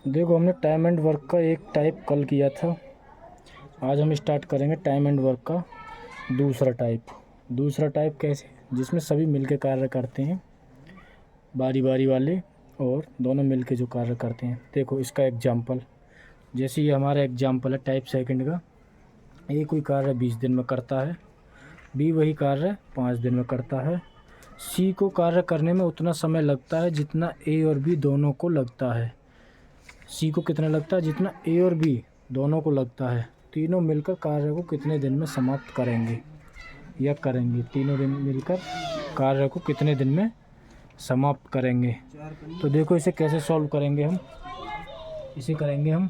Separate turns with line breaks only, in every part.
देखो, हमने time and work का एक टाइप कल किया था। आज हम स्टार्ट करेंगे टाइम एंड वर्क का दूसरा टाइप कैसे, जिसमें सभी मिलके कार्य करते हैं, बारी बारी वाले और दोनों मिलके जो कार्य करते हैं। देखो इसका एग्जाम्पल, जैसे ये हमारा एग्जाम्पल है टाइप सेकंड का। ए कोई कार्य 20 दिन में करता है, बी वही कार्य 5 दिन में करता है, सी को कार्य करने में उतना समय लगता है जितना ए और बी दोनों को लगता है। सी को कितना लगता है? जितना ए और बी दोनों को लगता है। तीनों मिलकर कार्य को कितने दिन में समाप्त करेंगे या करेंगे? तीनों दिन मिलकर कार्य को कितने दिन में समाप्त करेंगे? तो देखो इसे कैसे सॉल्व करेंगे हम। इसे करेंगे हम,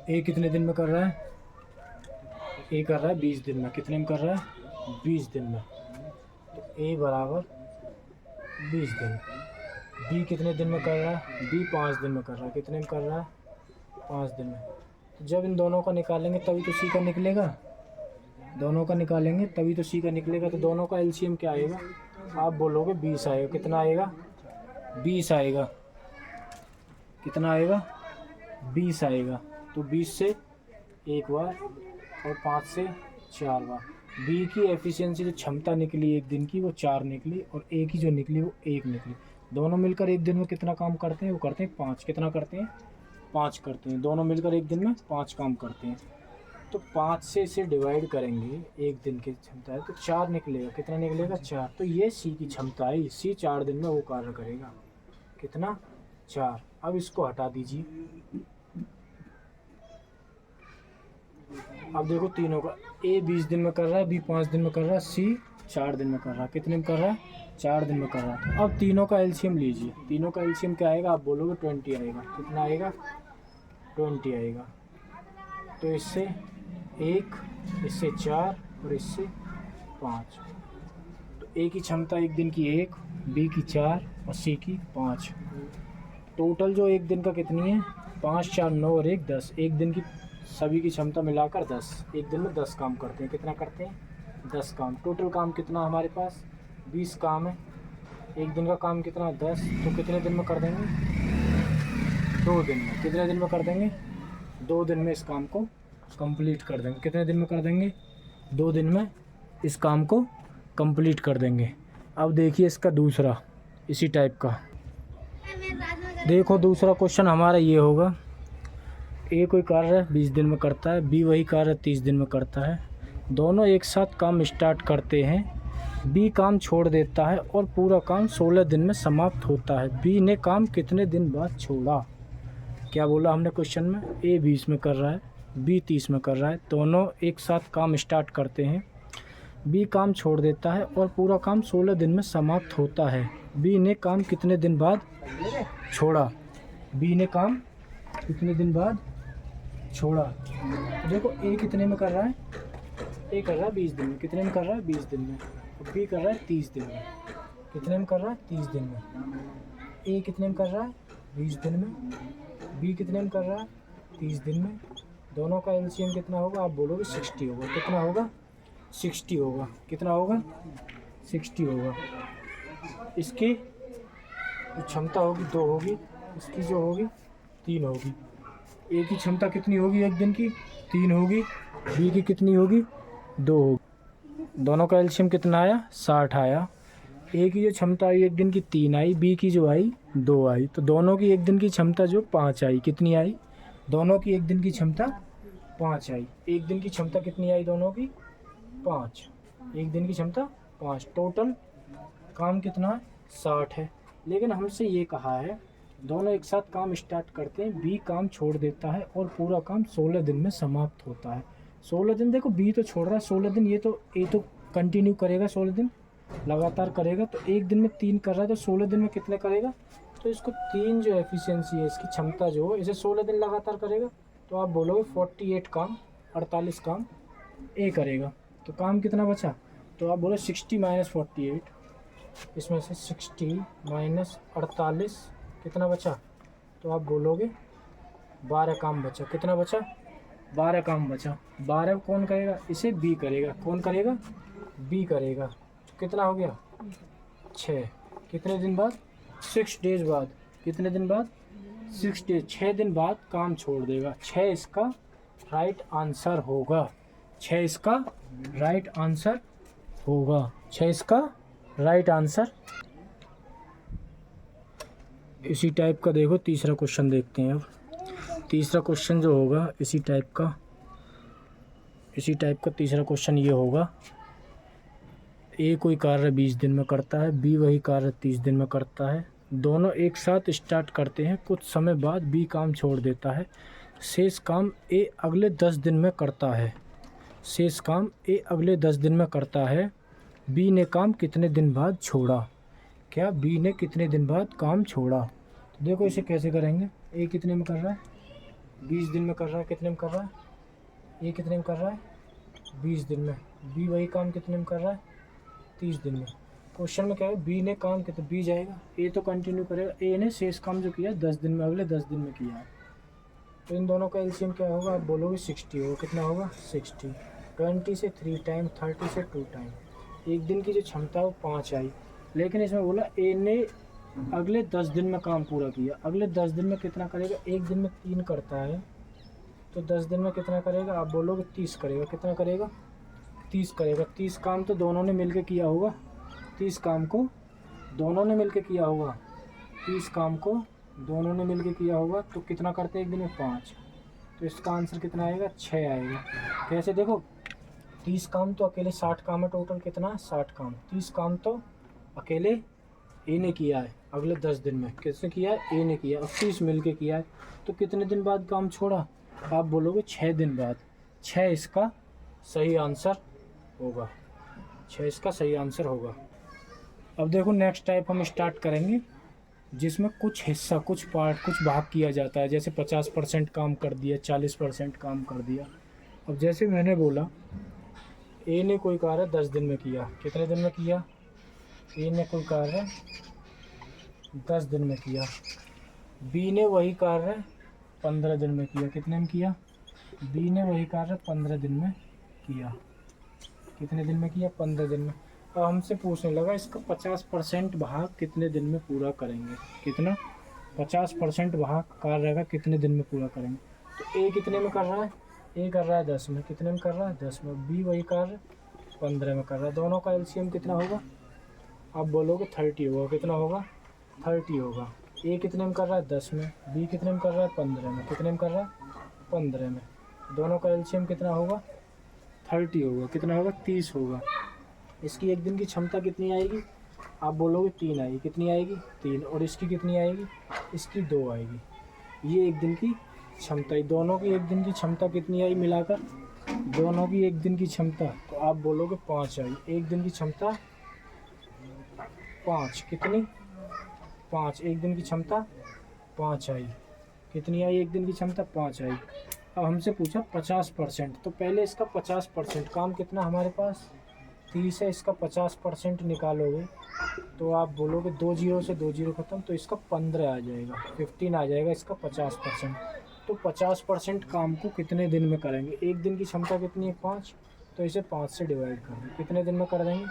ए कितने दिन में कर रहा है? ए कर रहा है 20 दिन में। कितने में कर रहा है? 20 दिन में। तो ए बराबर 20 दिन। बी कितने दिन में कर रहा है? बी 5 दिन में कर रहा है। कितने में कर रहा है? 5 दिन में। तो जब इन दोनों का निकालेंगे तभी तो सी का निकलेगा। दोनों का निकालेंगे तभी तो सी का निकलेगा। तो दोनों का एलसीएम क्या आएगा? आप बोलोगे 20 आएगा। कितना आएगा? 20 आएगा। कितना आएगा? 20 आएगा। तो 20 से एक बार और 5 से 4 बार। बी की एफिशिएंसी जो क्षमता निकली एक दिन की वो 4 निकली, और ए की जो निकली वो 1 निकली। दोनों मिलकर एक दिन में कितना काम करते हैं? वो करते हैं 5। कितना करते हैं? 5 करते हैं। दोनों मिलकर एक दिन में 5 काम करते हैं। तो 5 से इसे डिवाइड करेंगे, एक दिन की क्षमता है तो 4 निकलेगा। कितना निकलेगा? 4। तो ये सी की क्षमता है। सी 4 दिन में वो कार्य करेगा। कितना? 4। अब इसको हटा दीजिए। अब देखो तीनों का, ए 20 दिन में कर रहा है, बी 5 दिन में कर रहा है, सी 4 दिन में कर रहा है। कितने में कर रहा है? 4 दिन में कर रहा है। अब तीनों का एलसीएम लीजिए। तीनों का एलसीएम क्या आएगा? आप बोलोगे 20 आएगा। कितना आएगा? 20 आएगा। तो इससे 1, इससे 4 और इससे 5। तो ए की क्षमता एक दिन की 1, बी की 4 और सी की 5। टोटल जो एक दिन का कितनी है? 5, 4, 9 और 1, 10। एक दिन की सभी की क्षमता मिलाकर 10। एक दिन में 10 काम करते हैं। कितना करते हैं? 10 काम। टोटल काम कितना हमारे पास? 20 काम है। एक दिन का काम कितना? 10। तो कितने दिन में कर देंगे? 2 दिन में। कितने दिन में कर देंगे? 2 दिन में इस काम को कंप्लीट कर देंगे। कितने दिन में कर देंगे? 2 दिन में इस काम को कंप्लीट कर देंगे। अब देखिए इसका दूसरा, इसी टाइप का। देखो दूसरा क्वेश्चन हमारा ये होगा, ए कोई कार्य 20 दिन में करता है, बी वही कार्य 30 दिन में करता है। दोनों एक साथ काम स्टार्ट करते हैं। बी काम छोड़ देता है और पूरा काम 16 दिन में समाप्त होता है। बी ने काम कितने दिन बाद छोड़ा? क्या बोला हमने क्वेश्चन में? ए 20 में कर रहा है, बी 30 में कर रहा है। दोनों एक साथ काम स्टार्ट करते हैं। बी काम छोड़ देता है और पूरा काम 16 दिन में समाप्त होता है। बी ने काम कितने दिन बाद छोड़ा? बी ने काम कितने दिन बाद छोड़ा? देखो ए कितने में कर रहा है? ए कर रहा है 20 दिन में। कितने में कर रहा है? 20 दिन में। और बी कर रहा है 30 दिन में। कितने में कर रहा है? 30 दिन में। ए कितने में कर रहा है? 20 दिन में। बी कितने में कर रहा है? 30 दिन में। दोनों का एलसीएम कितना होगा? आप बोलोगे 60 होगा। कितना होगा? 60 होगा। कितना होगा? 60 होगा। इसकी जो क्षमता होगी 2 होगी, इसकी जो होगी 3 होगी। ए की क्षमता कितनी होगी एक दिन की? 3 होगी। बी की कितनी होगी? 2 होगी। दोनों का एलसीएम कितना आया? 60 आया। ए की जो क्षमता आई एक दिन की 3 आई, बी की जो आई 2 आई। तो दोनों की एक दिन की क्षमता जो 5 आई। कितनी आई? दोनों की एक दिन की क्षमता 5 आई। एक दिन की क्षमता कितनी आई दोनों की? 5। एक दिन की क्षमता 5। टोटल काम कितना है? 60 है। लेकिन हमसे ये कहा है दोनों एक साथ काम स्टार्ट करते हैं, बी काम छोड़ देता है और पूरा काम 16 दिन में समाप्त होता है। 16 दिन, देखो बी तो छोड़ रहा है 16 दिन, ये तो कंटिन्यू करेगा 16 दिन लगातार करेगा। तो एक दिन में 3 कर रहा है तो 16 दिन में कितने करेगा? तो इसको 3 जो एफिशिएंसी है, इसकी क्षमता जो है, इसे 16 दिन लगातार करेगा। तो आप बोलोगे 48 काम, 48 काम ए करेगा। तो काम कितना बचा? तो आप बोलो 60 - 48। इसमें से 60 - 48 कितना बचा? तो आप बोलोगे 12 काम बचा। कितना बचा? 12 काम बचा। 12 कौन करेगा? इसे बी करेगा। कौन करेगा? बी करेगा। तो कितना हो गया? 6। कितने दिन बाद? 6 डेज बाद। कितने दिन बाद? 6 डेज, 6 दिन बाद काम छोड़ देगा। 6 इसका राइट आंसर होगा। 6 इसका राइट आंसर होगा। 6 इसका राइट आंसर। इसी टाइप का देखो तीसरा क्वेश्चन देखते हैं। अब तीसरा क्वेश्चन जो होगा इसी टाइप का तीसरा क्वेश्चन ये होगा। ए कोई कार्य 20 दिन में करता है, बी वही कार्य 30 दिन में करता है। दोनों एक साथ स्टार्ट करते हैं, कुछ समय बाद बी काम छोड़ देता है। शेष काम ए अगले 10 दिन में करता है। शेष काम ए अगले 10 दिन में करता है। बी ने काम कितने दिन बाद छोड़ा? क्या बी ने कितने दिन बाद काम छोड़ा? तो देखो इसे कैसे करेंगे। ए कितने में कर रहा है? 20 दिन में कर रहा है। कितने में कर रहा है? ए कितने में कर रहा है? 20 दिन में। बी वही काम कितने में कर रहा है? 30 दिन में। क्वेश्चन में क्या है? बी ने काम कितने, बी जाएगा, ए तो कंटिन्यू करेगा। ए ने शेष काम जो किया 10 दिन में, अगले 10 दिन में किया है। तो इन दोनों का एलसीएम क्या होगा? आप बोलोगे 60 होगा। कितना होगा? 60। 20 से 3 टाइम, 30 से 2 टाइम। एक दिन की जो क्षमता है वो 5 आई, लेकिन इसमें बोला ए ने अगले 10 दिन में काम पूरा किया। अगले 10 दिन में कितना करेगा? एक दिन में 3 करता है, तो 10 दिन में कितना करेगा? आप बोलोगे 30 करेगा। कितना करेगा? 30 करेगा। 30 काम तो दोनों ने मिलकर किया होगा। 30 काम को दोनों ने मिलकर किया होगा। 30 काम को दोनों ने मिलकर किया होगा, तो कितना करते हैं एक दिन में? 5। तो इसका आंसर कितना आएगा? 6 आएगा। कैसे? देखो 30 काम तो अकेले 60 काम है। टोटल कितना? 60 काम। 30 काम तो अकेले ए ने किया है अगले 10 दिन में। किसने किया है? ए ने किया। अब 30 मिलके किया है, तो कितने दिन बाद काम छोड़ा? आप बोलोगे 6 दिन बाद। 6 इसका सही आंसर होगा। 6 इसका सही आंसर होगा। अब देखो नेक्स्ट टाइप हम स्टार्ट करेंगे, जिसमें कुछ हिस्सा, कुछ पार्ट, कुछ भाग किया जाता है। जैसे 50% काम कर दिया, 40% काम कर दिया। अब जैसे मैंने बोला ए ने कोई कार्य 10 दिन में किया। कितने दिन में किया? ए ने कोई कार्य 10 दिन में किया। बी ने वही कार्य 15 दिन में किया। कितने में किया? बी ने वही कार्य 15 दिन में किया। कितने दिन में किया? 15 दिन में। अब हमसे पूछने लगा इसका 50% भाग कितने दिन में पूरा करेंगे? कितना? 50% भाग कार्य रहेगा कितने दिन में पूरा करेंगे? तो ए कितने में कर रहा है? ए कर रहा है 10 में। कितने में कर रहा है? 10 में। बी वही कार्य 15 में कर रहा है। दोनों का एलसीएम कितना होगा? आप बोलोगे 30 होगा। कितना होगा? 30 होगा। ए कितने में कर रहा है? 10 में। बी कितने में कर रहा है? 15 में। कितने में कर रहा है? 15 में। दोनों का एलसीएम कितना होगा? 30 होगा। कितना होगा? 30 होगा। इसकी एक दिन की क्षमता कितनी आएगी? आप बोलोगे 3 आएगी। कितनी आएगी? 3। और इसकी कितनी आएगी? इसकी 2 आएगी। ये एक दिन की क्षमता। दोनों की एक दिन की क्षमता कितनी आई मिलाकर? दोनों की एक दिन की क्षमता, तो आप बोलोगे 5 आई। एक दिन की क्षमता 5। कितनी? 5। एक दिन की क्षमता 5 आई। कितनी आई? एक दिन की क्षमता 5 आई। अब हमसे पूछा 50%, तो पहले इसका 50% काम कितना हमारे पास? 30 है। इसका 50% निकालोगे तो आप बोलोगे 2 जीरो से 2 जीरो खत्म, तो इसका 15 आ जाएगा। 15 आ जाएगा इसका 50%। तो 50% काम को कितने दिन में करेंगे? एक दिन की क्षमता कितनी है? 5। तो इसे 5 से डिवाइड कर दें। कितने दिन में कर देंगे?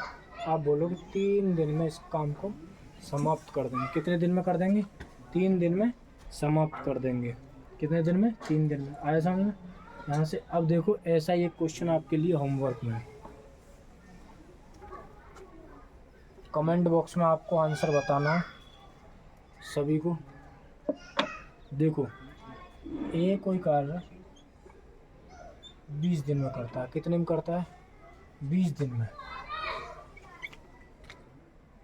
आप बोलोगे 3 दिन में इस काम को समाप्त कर देंगे। कितने दिन में कर देंगे? 3 दिन में समाप्त कर देंगे। कितने दिन में? 3 दिन में। आया समझ में? यहाँ से अब देखो ऐसा ही एक क्वेश्चन आपके लिए होमवर्क में है। कमेंट बॉक्स में आपको आंसर बताना है सभी को। देखो ए कोई कार्य 20 दिन में करता है। कितने में करता है? 20 दिन में।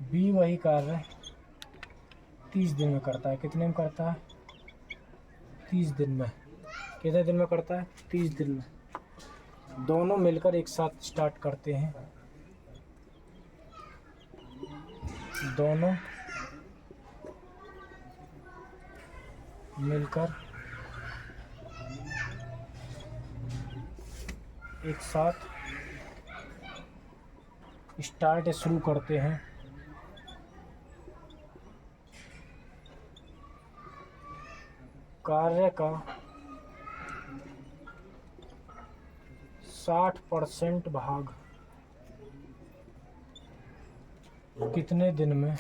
बी वही कार्य 30 दिन में करता है। कितने में करता है? 30 दिन में। कितने दिन में करता है? 30 दिन में। दोनों मिलकर एक साथ स्टार्ट करते हैं। दोनों मिलकर एक साथ शुरू करते हैं। कार्य का 60% भाग कितने दिन में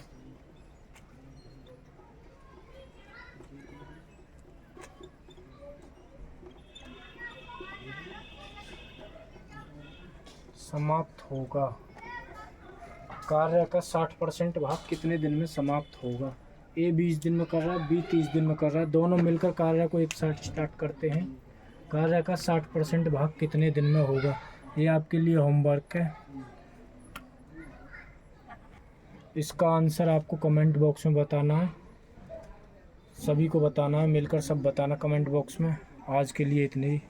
समाप्त होगा। कार्य का 60% भाग कितने दिन में समाप्त होगा। ए 20 दिन में कर रहा है, बी 30 दिन में कर रहा है, दोनों मिलकर कार्य को एक साथ स्टार्ट करते हैं। कार्य का 60% भाग कितने दिन में होगा। ये आपके लिए होमवर्क है। इसका आंसर आपको कमेंट बॉक्स में बताना है, सभी को बताना है, मिलकर सब बताना कमेंट बॉक्स में। आज के लिए इतने ही।